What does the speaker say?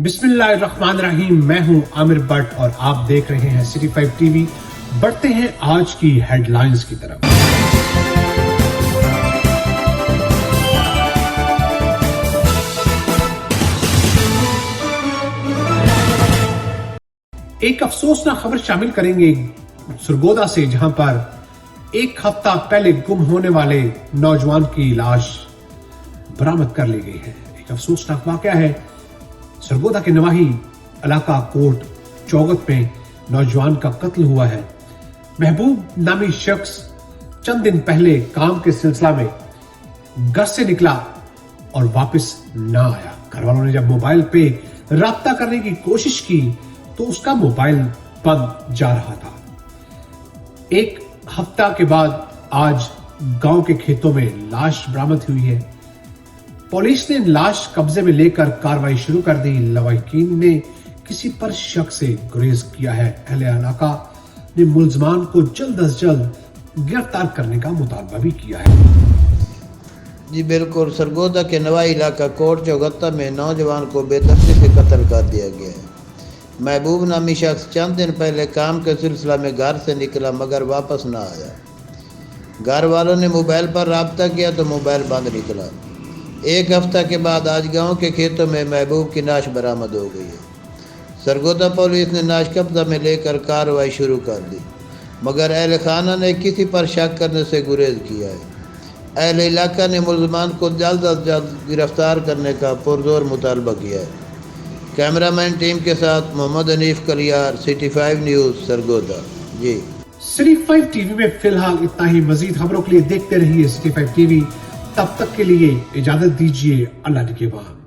بسم اللہ الرحمن الرحیم، میں ہوں عامر بٹ اور آپ دیکھ رہے ہیں سٹی 5 ٹی وی۔ بڑھتے ہیں آج کی ہیڈ لائنز کی طرف۔ ایک افسوسناک خبر شامل کریں گے سرگودا سے، جہاں پر ایک ہفتہ پہلے گم ہونے والے نوجوان کی لاش برآمد کر لی گئی ہے۔ ایک افسوسناک واقعہ ہے۔ سرگودا کے نواحی علاقہ کوٹ چوگت میں نوجوان کا قتل ہوا ہے۔ محبوب نامی شخص چند دن پہلے کام کے سلسلہ میں گھر سے نکلا اور واپس نہ آیا۔ گھر والوں نے جب موبائل پہ رابطہ کرنے کی کوشش کی تو اس کا موبائل بند جا رہا تھا۔ ایک ہفتہ کے بعد آج گاؤں کے کھیتوں میں لاش برآمد ہوئی ہے۔ پولیس نے لاش قبضے میں لے کر کارروائی شروع کر دی۔ لواحقین نے کسی پر شک سے گریز کیا ہے۔ اہل علاقہ نے ملزمان کو جلد از جلد گرفتار کرنے کا مطالبہ بھی کیا ہے۔ جی بالکل، سرگودا کے نواحی علاقہ کوٹ چوگتا میں نوجوان کو بے دخلی سے قتل کر دیا گیا ہے۔ محبوب نامی شخص چند دن پہلے کام کے سلسلہ میں گھر سے نکلا مگر واپس نہ آیا۔ گھر والوں نے موبائل پر رابطہ کیا تو موبائل بند نکلا۔ ایک ہفتہ کے بعد آج گاؤں کے کھیتوں میں محبوب کی لاش برآمد ہو گئی ہے۔ سرگودا پولیس نے لاش قبضہ میں لے کر کارروائی شروع کر دی، مگر اہل خانہ نے کسی پر شک کرنے سے گریز کیا ہے۔ اہل علاقہ نے ملزمان کو جلد از جلد گرفتار کرنے کا پرزور مطالبہ کیا ہے۔ کیمرہ مین ٹیم کے ساتھ محمد حنیف کلیار، سٹی 5 نیوز، سرگودا۔ جی سٹی 5 ٹی وی میں فی الحال اتنا ہی۔ مزید خبروں کے لیے دیکھتے رہیے سٹی 5 ٹی وی۔ تب تک کے لیے اجازت دیجیے، اللہ نگہبان۔